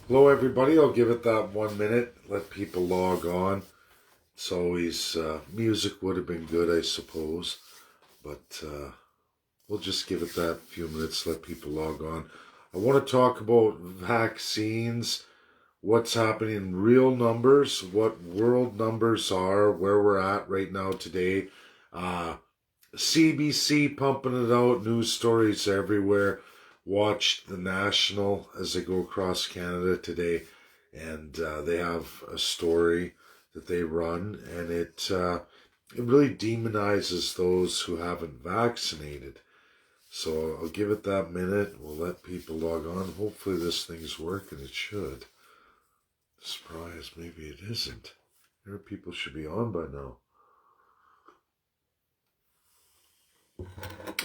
Hello, everybody. I'll give it that 1 minute, let people log on. It's always, music would have been good, I suppose, but we'll just give it that few minutes, let people log on. I want to talk about vaccines, what's happening in real numbers, what world numbers are, where we're at right now today. CBC pumping it out, news stories everywhere. Watched the National as they go across Canada today, and they have a story that they run, and it really demonizes those who haven't vaccinated. So I'll give it that minute. We'll let people log on. Hopefully this thing's working. It should. Surprise, maybe it isn't. Here people should be on by now.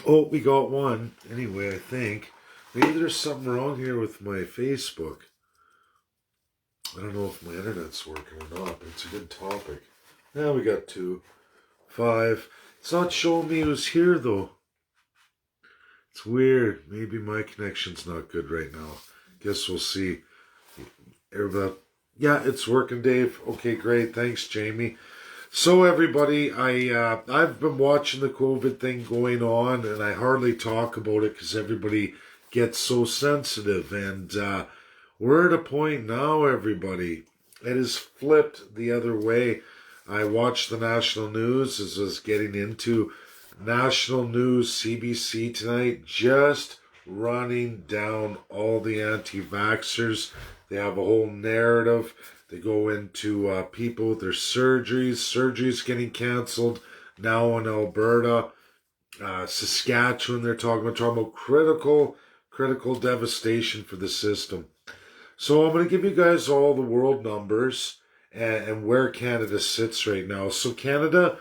Oh, we got one. Anyway, I think. Maybe there's something wrong here with my Facebook. I don't know if my internet's working or not, but it's a good topic. Now we got 2, 5. It's not showing me who's here, though. It's weird. Maybe my connection's not good right now. Guess we'll see. Yeah, it's working, Dave. Okay, great. Thanks, Jamie. So everybody, I've been watching the COVID thing going on, and I hardly talk about it because everybody gets so sensitive. And we're at a point now, everybody. It has flipped the other way. I watched the national news as I was getting into national news, CBC tonight, just running down all the anti-vaxxers. They have a whole narrative. They go into people with their surgeries getting canceled now in Alberta, Saskatchewan. They're talking about critical devastation for the system. So I'm going to give you guys all the world numbers and where Canada sits right now. So Canada,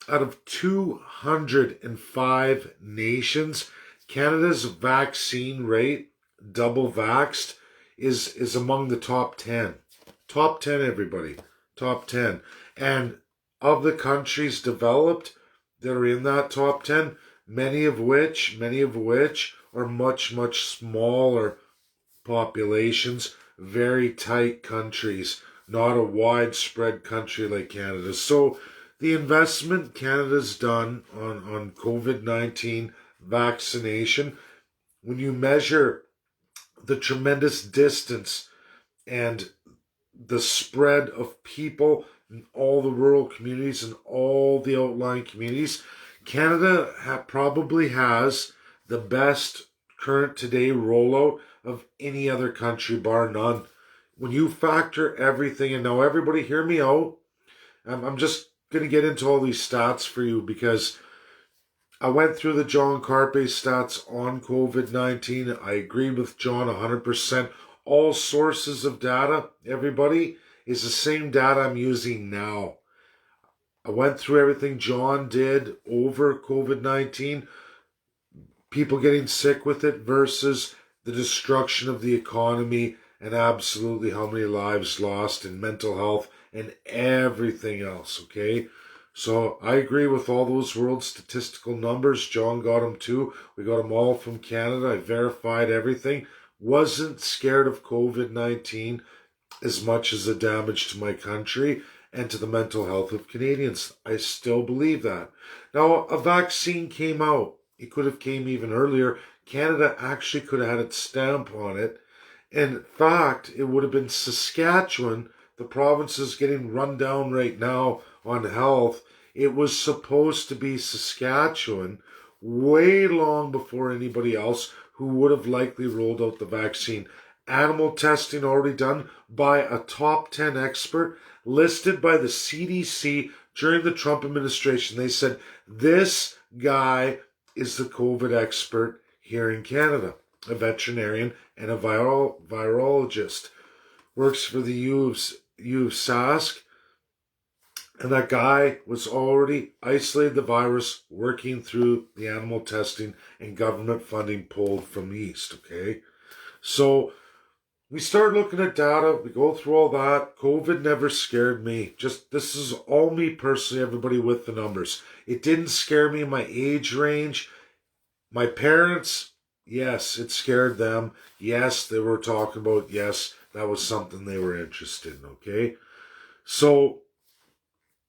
out of 205 nations, Canada's vaccine rate, double vaxxed, is among the top 10. Top 10, everybody. Top 10. And of the countries developed that are in that top 10, many of which are much, much smaller populations, very tight countries, not a widespread country like Canada. So the investment Canada's done on COVID-19 vaccination, when you measure the tremendous distance and the spread of people in all the rural communities and all the outlying communities, Canada probably has the best current today rollout of any other country, bar none. When you factor everything, and now everybody hear me out, I'm just going to get into all these stats for you because I went through the John Carpe stats on COVID-19. I agree with John 100%. All sources of data, everybody, is the same data I'm using now. I went through everything John did over COVID-19, people getting sick with it versus the destruction of the economy and absolutely how many lives lost in mental health and everything else, okay? So I agree with all those world statistical numbers. John got them too. We got them all from Canada. I verified everything. Wasn't scared of COVID-19 as much as the damage to my country and to the mental health of Canadians. I still believe that. Now, a vaccine came out. It could have came even earlier. Canada actually could have had its stamp on it. In fact, it would have been Saskatchewan, the province is getting run down right now on health. It was supposed to be Saskatchewan way long before anybody else who would have likely rolled out the vaccine. Animal testing already done by a top 10 expert listed by the CDC during the Trump administration. They said, this guy is the COVID expert here in Canada, a veterinarian and a virologist. Works for the U of Sask. And that guy was already isolated the virus, working through the animal testing and government funding pulled from the East, okay? So we start looking at data, we go through all that. COVID never scared me. Just, this is all me personally, everybody with the numbers. It didn't scare me in my age range. My parents, yes, it scared them. Yes, they were talking about, yes, that was something they were interested in, okay? So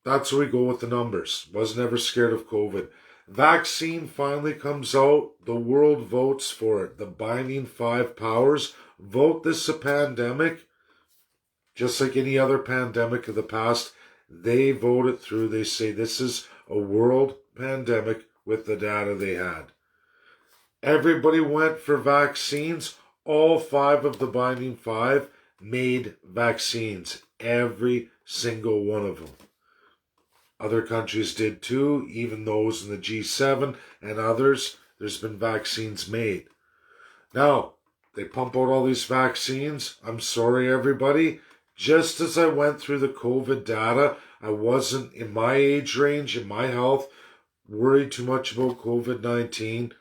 that's where we go with the numbers. Was never scared of COVID. Vaccine finally comes out. The world votes for it. The binding five powers vote this a pandemic. Just like any other pandemic of the past, they vote it through. They say this is a world pandemic with the data they had. Everybody went for vaccines. All five of the binding five made vaccines. Every single one of them. Other countries did too, even those in the G7 and others. There's been vaccines made. Now, they pump out all these vaccines. I'm sorry, everybody. Just as I went through the COVID data, I wasn't, in my age range, in my health, worried too much about COVID-19.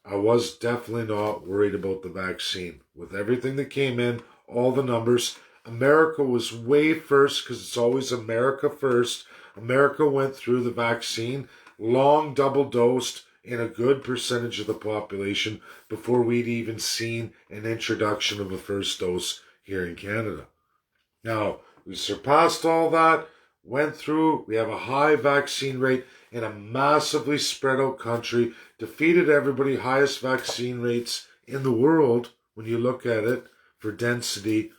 I was definitely not worried about the vaccine. With everything that came in, all the numbers, America was way first because it's always America first. America went through the vaccine, long double dosed in a good percentage of the population before we'd even seen an introduction of a first dose here in Canada. Now, we surpassed all that, went through, we have a high vaccine rate in a massively spread out country, defeated everybody, highest vaccine rates in the world when you look at it for density.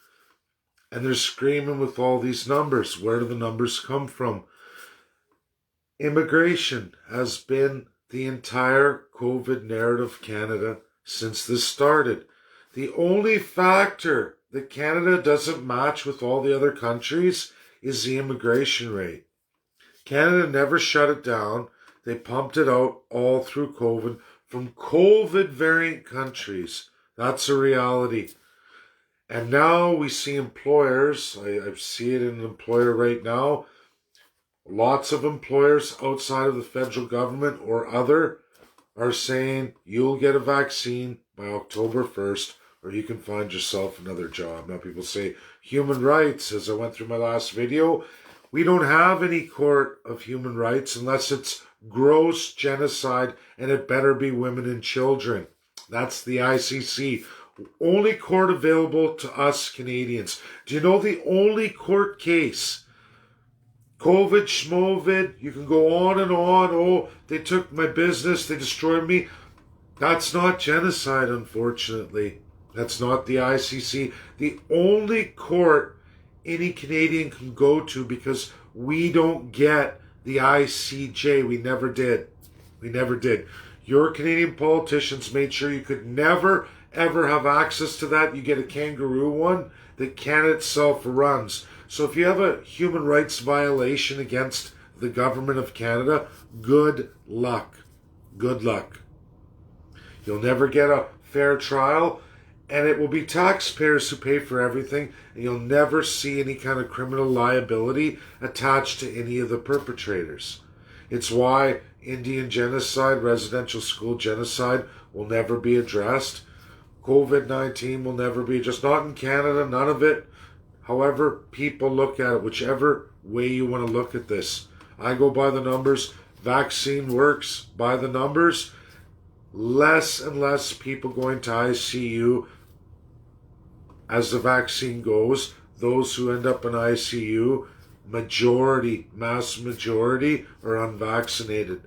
And they're screaming with all these numbers. Where do the numbers come from? Immigration has been the entire COVID narrative Canada since this started. The only factor that Canada doesn't match with all the other countries is the immigration rate. Canada never shut it down. They pumped it out all through COVID from COVID variant countries. That's a reality. And now we see employers, I see it in an employer right now, lots of employers outside of the federal government or other are saying you'll get a vaccine by October 1st or you can find yourself another job. Now people say human rights, as I went through my last video, we don't have any court of human rights unless it's gross genocide and it better be women and children. That's the ICC. Only court available to us Canadians. Do you know the only court case? COVID, schmovid, you can go on and on. Oh, they took my business, they destroyed me. That's not genocide, unfortunately. That's not the ICC. The only court any Canadian can go to, because we don't get the ICJ. We never did. We never did. Your Canadian politicians made sure you could never, ever have access to that. You get a kangaroo one that Canada itself runs. So if you have a human rights violation against the government of Canada, good luck. Good luck. You'll never get a fair trial, and it will be taxpayers who pay for everything, and you'll never see any kind of criminal liability attached to any of the perpetrators. It's why Indian genocide, residential school genocide will never be addressed. COVID-19 will never be addressed. Not in Canada, none of it. However people look at it, whichever way you want to look at this. I go by the numbers. Vaccine works by the numbers. Less and less people going to ICU as the vaccine goes. Those who end up in ICU, mass majority are unvaccinated.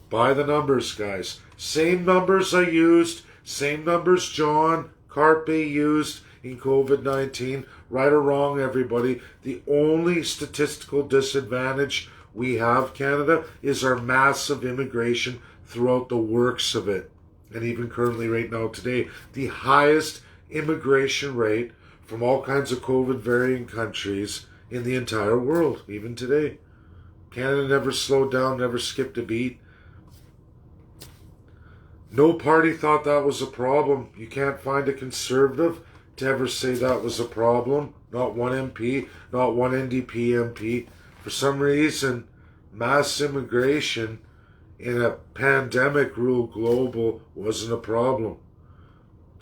By the numbers, guys. Same numbers I used, same numbers John Carpe used in COVID-19. Right or wrong, everybody. The only statistical disadvantage we have, Canada, is our massive immigration throughout the works of it. And even currently right now today, the highest immigration rate from all kinds of COVID variant countries in the entire world, even today. Canada never slowed down, never skipped a beat. No party thought that was a problem. You can't find a conservative to ever say that was a problem. Not one MP, not one NDP MP. For some reason, mass immigration in a pandemic ruled global wasn't a problem.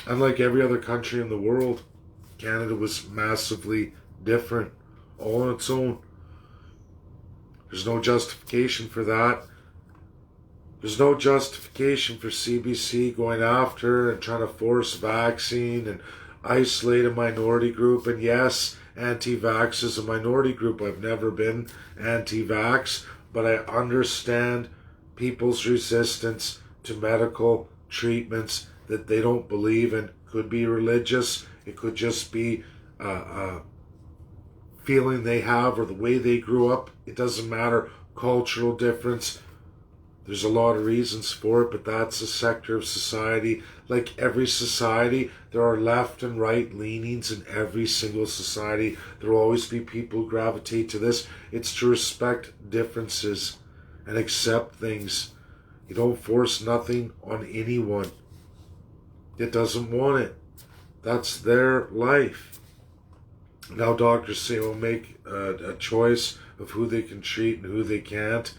Unlike every other country in the world, Canada was massively different, all on its own. There's no justification for that. There's no justification for CBC going after and trying to force vaccine and isolate a minority group. And yes, anti-vax is a minority group. I've never been anti-vax, but I understand people's resistance to medical treatments that they don't believe in. Could be religious. It could just be a feeling they have or the way they grew up. It doesn't matter. Cultural difference. There's a lot of reasons for it, but that's a sector of society. Like every society, there are left and right leanings in every single society. There will always be people who gravitate to this. It's to respect differences and accept things. You don't force nothing on anyone that doesn't want it. That's their life. Now doctors say, well, make a choice of who they can treat and who they can't.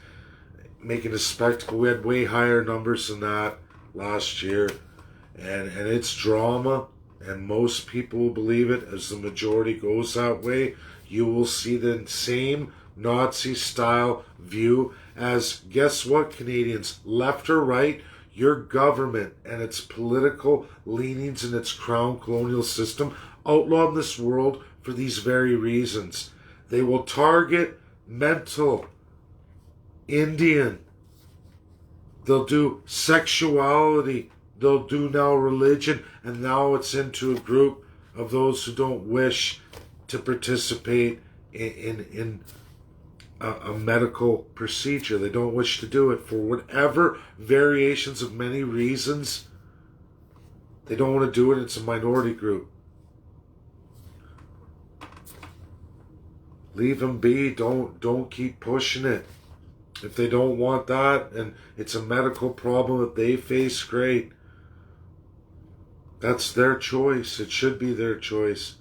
Making a spectacle. We had way higher numbers than that last year. And it's drama. And most people will believe it as the majority goes that way. You will see the same Nazi-style view as, guess what, Canadians? Left or right, your government and its political leanings and its crown colonial system outlawed this world for these very reasons. They will target mental, Indian. They'll do sexuality. They'll do now religion. And now it's into a group of those who don't wish to participate in a medical procedure. They don't wish to do it for whatever variations of many reasons. They don't want to do it. It's a minority group. Leave them be. Don't keep pushing it. If they don't want that and it's a medical problem that they face, great. That's their choice. It should be their choice.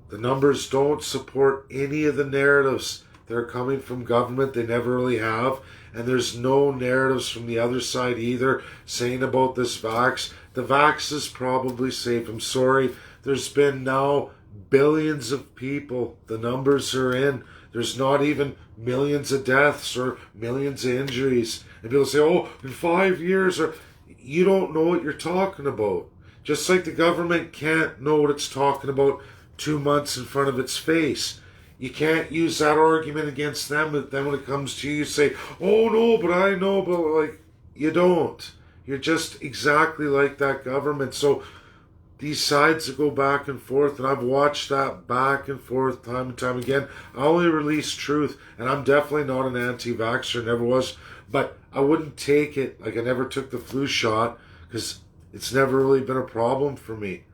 The numbers don't support any of the narratives that are coming from government. They never really have. And there's no narratives from the other side either saying about this vax. The vax is probably safe. I'm sorry. There's been now billions of people. The numbers are in. There's not even millions of deaths or millions of injuries. And people say, oh, in 5 years, or you don't know what you're talking about. Just like the government can't know what it's talking about 2 months in front of its face. You can't use that argument against them, but then when it comes to you say, oh no, but I know, but like, you don't. You're just exactly like that government. So these sides that go back and forth, and I've watched that back and forth time and time again. I only release truth, and I'm definitely not an anti-vaxxer, never was, but I wouldn't take it, like I never took the flu shot, because it's never really been a problem for me.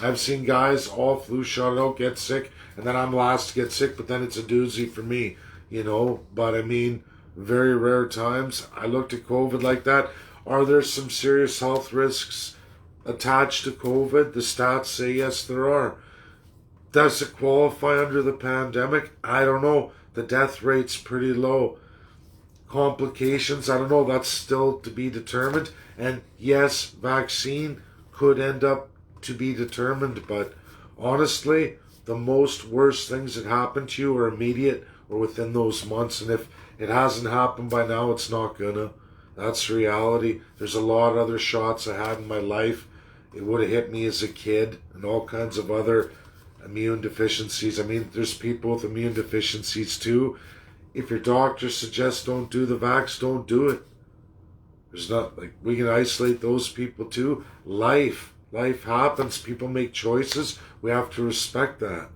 I've seen guys all flu shot out, get sick, and then I'm last to get sick, but then it's a doozy for me, you know. But I mean, very rare times. I looked at COVID like that. Are there some serious health risks attached to COVID? The stats say yes, there are. Does it qualify under the pandemic? I don't know. The death rate's pretty low. Complications, I don't know. That's still to be determined. And yes, vaccine could end up to be determined, but honestly, the most worst things that happen to you are immediate or within those months, and if it hasn't happened by now, it's not gonna. That's reality. There's a lot of other shots I had in my life. It would have hit me as a kid, and all kinds of other immune deficiencies. I mean, there's people with immune deficiencies too. If your doctor suggests don't do the vax, don't do it. There's not, like, we can isolate those people too. Life happens. People make choices. We have to respect that.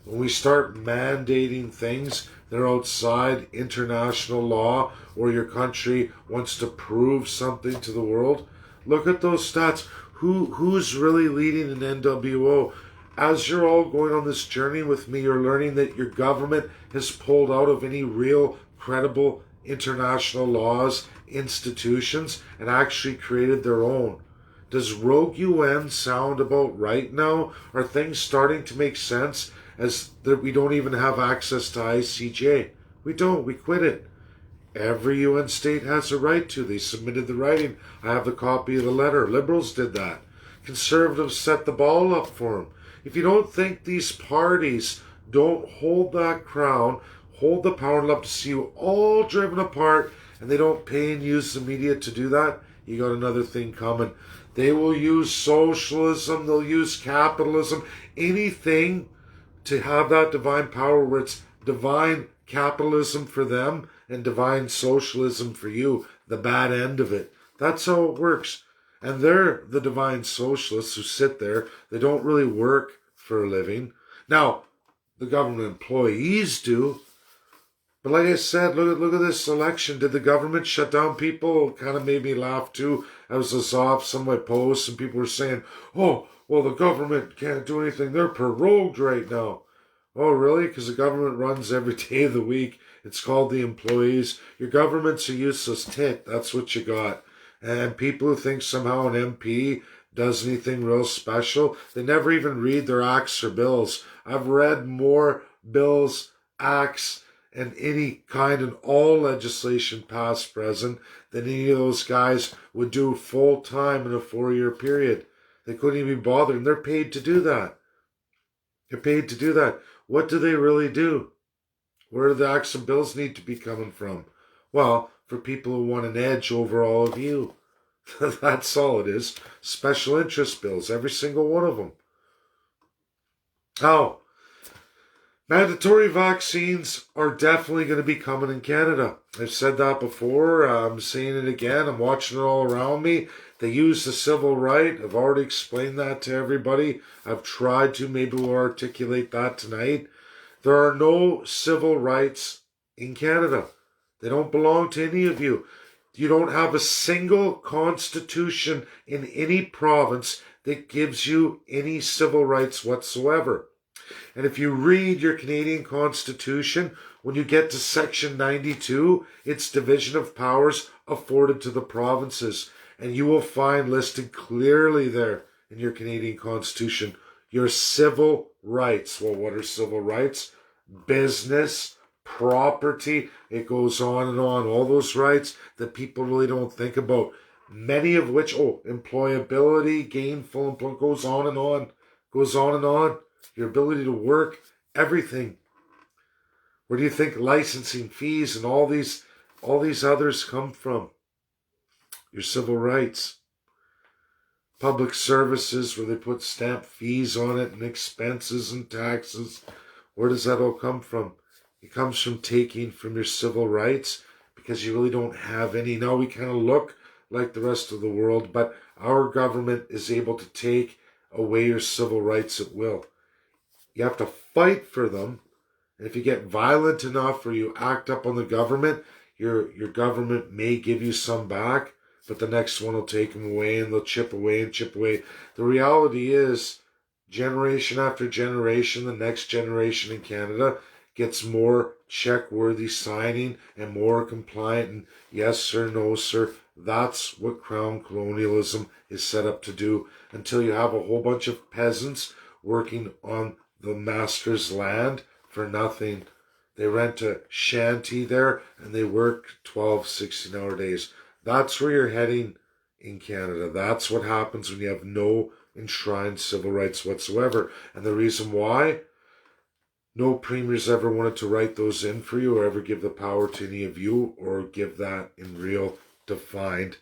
When we start mandating things that are outside international law, or your country wants to prove something to the world, look at those stats. Who's really leading an NWO? As you're all going on this journey with me, you're learning that your government has pulled out of any real credible international laws, institutions, and actually created their own. Does Rogue UN sound about right now? Are things starting to make sense as that we don't even have access to ICJ? We don't. We quit it. Every UN state has a right to. They submitted the writing. I have the copy of the letter. Liberals did that. Conservatives set the ball up for them. If you don't think these parties don't hold that crown, hold the power, and love to see you all driven apart, and they don't pay and use the media to do that, you got another thing coming. They will use socialism, they'll use capitalism, anything to have that divine power where it's divine capitalism for them and divine socialism for you, the bad end of it. That's how it works. And they're the divine socialists who sit there. They don't really work for a living. Now, the government employees do. But like I said, look at this election. Did the government shut down people? It kind of made me laugh too. I was off some of my posts and people were saying, oh, well, the government can't do anything. They're prorogued right now. Oh, really? Because the government runs every day of the week. It's called the employees. Your government's a useless tit. That's what you got. And people who think somehow an MP does anything real special, they never even read their acts or bills. I've read more bills, acts, and any kind and all legislation past, present, than any of those guys would do full time in a 4-year period. They couldn't even be bothered, and they're paid to do that. They're paid to do that. What do they really do? Where do the acts and bills need to be coming from? Well, for people who want an edge over all of you. That's all it is. Special interest bills, every single one of them. Oh, mandatory vaccines are definitely going to be coming in Canada. I've said that before. I'm saying it again. I'm watching it all around me. They use the civil right. I've already explained that to everybody. I've tried to. Maybe we'll articulate that tonight. There are no civil rights in Canada. They don't belong to any of you. You don't have a single constitution in any province that gives you any civil rights whatsoever. And if you read your Canadian Constitution, when you get to Section 92, it's division of powers afforded to the provinces. And you will find listed clearly there in your Canadian Constitution your civil rights. Well, what are civil rights? Business, property, it goes on and on. All those rights that people really don't think about. Many of which, employability, gainful employment, goes on and on. Goes on and on. Your ability to work, everything. Where do you think licensing fees and all these others come from? Your civil rights. Public services where they put stamp fees on it and expenses and taxes. Where does that all come from? It comes from taking from your civil rights because you really don't have any. Now we kind of look like the rest of the world, but our government is able to take away your civil rights at will. You have to fight for them. And if you get violent enough or you act up on the government, your government may give you some back, but the next one will take them away and they'll chip away and chip away. The reality is, generation after generation, the next generation in Canada gets more check-worthy signing and more compliant and yes sir, no sir. That's what Crown colonialism is set up to do until you have a whole bunch of peasants working on the master's land for nothing. They rent a shanty there and they work 12, 16-hour days. That's where you're heading in Canada. That's what happens when you have no enshrined civil rights whatsoever. And the reason why, no premiers ever wanted to write those in for you or ever give the power to any of you or give that in real defined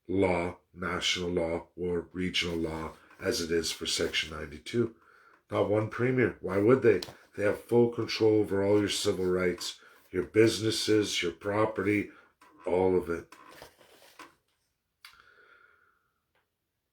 law, national law or regional law as it is for Section 92. Not one premier. Why would they? They have full control over all your civil rights, your businesses, your property, all of it.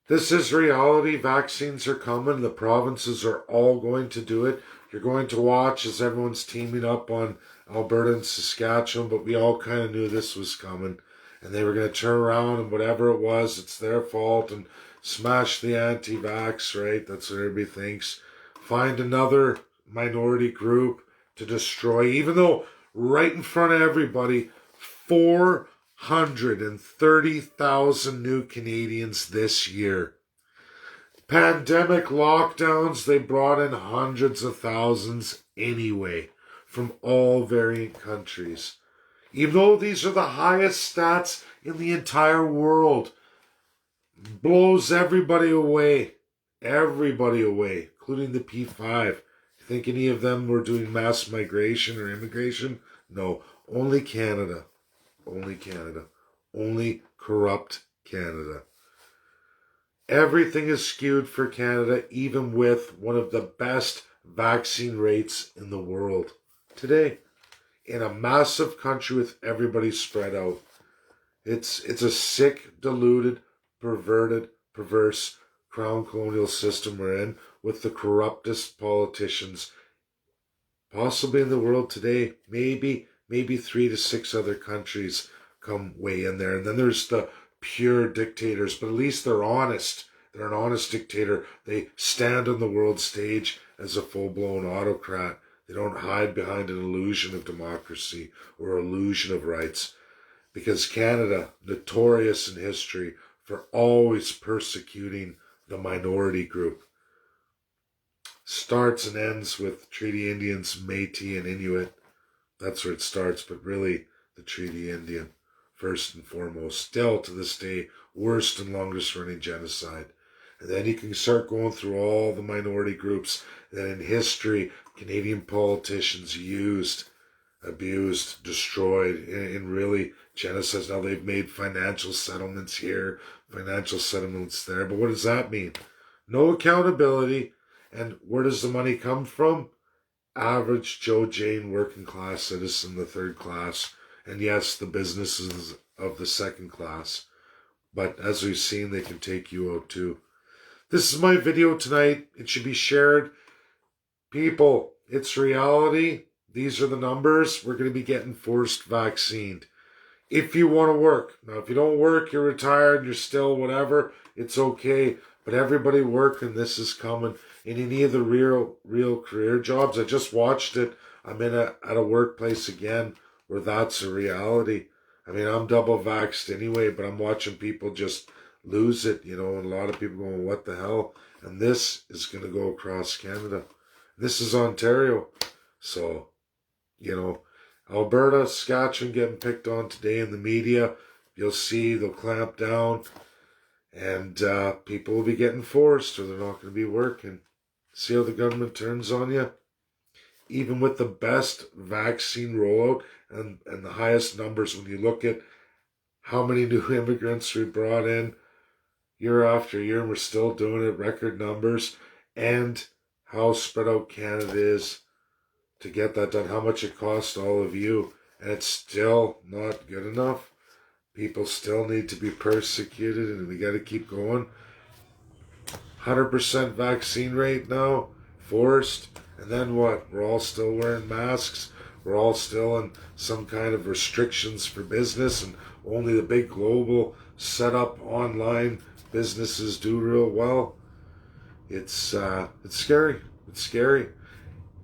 This is reality. Vaccines are coming. The provinces are all going to do it. You're going to watch as everyone's teaming up on Alberta and Saskatchewan, but we all kind of knew this was coming. And they were going to turn around and whatever it was, it's their fault and smash the anti-vax, right? That's what everybody thinks. Find another minority group to destroy, even though right in front of everybody, 430,000 new Canadians this year. Pandemic lockdowns, they brought in hundreds of thousands anyway from all variant countries. Even though these are the highest stats in the entire world, blows everybody away, including the P5. You think any of them were doing mass migration or immigration? No, only Canada. Only Canada. only corrupt Canada. Everything is skewed for Canada, even with one of the best vaccine rates in the world today. In a massive country with everybody spread out. It's a sick, deluded, perverted, perverse crown colonial system we're in with the corruptest politicians possibly in the world today. Maybe 3 to 6 other countries come way in there. And then there's the pure dictators, but at least they're honest. They're an honest dictator. They stand on the world stage as a full-blown autocrat. They don't hide behind an illusion of democracy or illusion of rights. Because Canada, notorious in history for always persecuting the minority group, starts and ends with Treaty Indians, Métis, and Inuit. That's where it starts, but really the Treaty Indian, first and foremost. Still to this day, worst and longest running genocide. And then you can start going through all the minority groups that in history Canadian politicians used, abused, destroyed in really genocides. Now they've made financial settlements here, financial settlements there. But what does that mean? No accountability. And where does the money come from? Average Joe Jane working class citizen, the third class. And yes, the businesses of the second class. But as we've seen, they can take you out too. This is my video tonight. It should be shared. People, it's reality. These are the numbers. We're going to be getting forced vaccinated. If you want to work. Now, if you don't work, you're retired, you're still whatever, it's okay. But everybody working, this is coming. In any of the real career jobs, I just watched it. I'm at a workplace again where that's a reality. I mean, I'm double vaxxed anyway, but I'm watching people just lose it, and a lot of people going, what the hell? And this is going to go across Canada. This is Ontario. So, Alberta, Saskatchewan getting picked on today in the media. You'll see they'll clamp down and people will be getting forced or they're not going to be working. See how the government turns on you? Even with the best vaccine rollout and the highest numbers, when you look at how many new immigrants we brought in year after year, and we're still doing it, record numbers, and how spread out Canada is to get that done, how much it cost all of you, and it's still not good enough. People still need to be persecuted, and we got to keep going. 100% vaccine rate now, forced, and then what? We're all still wearing masks. We're all still in some kind of restrictions for business, and only the big global setup online businesses do real well. It's scary. It's scary.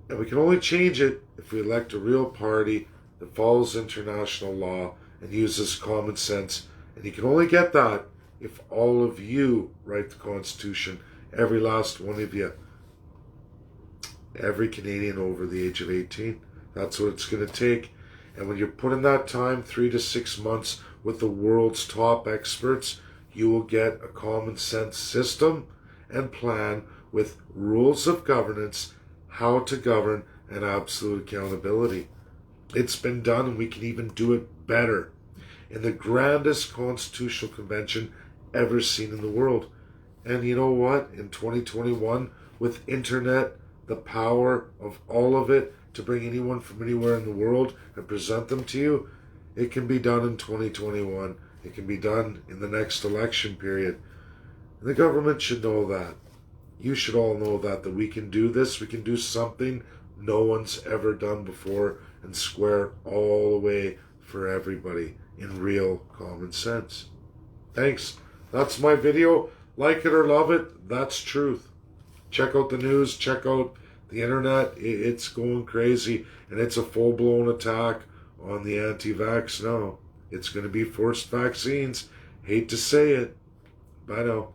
And we can only change it if we elect a real party that follows international law and uses common sense. And you can only get that if all of you write the Constitution, every last one of you, every Canadian over the age of 18. That's what it's going to take. And when you're putting that time, 3 to 6 months, with the world's top experts, you will get a common sense system and plan with rules of governance, how to govern, and absolute accountability. It's been done, and we can even do it better in the grandest constitutional convention ever seen in the world. And you know what? In 2021, with internet, the power of all of it to bring anyone from anywhere in the world and present them to you, it can be done in 2021. It can be done in the next election period. And the government should know that. You should all know that we can do this. We can do something no one's ever done before and square all the way for everybody in real common sense. Thanks. That's my video. Like it or love it, that's truth. Check out the news. Check out the internet. It's going crazy, and it's a full-blown attack on the anti-vax now. It's going to be forced vaccines. Hate to say it. Bye now.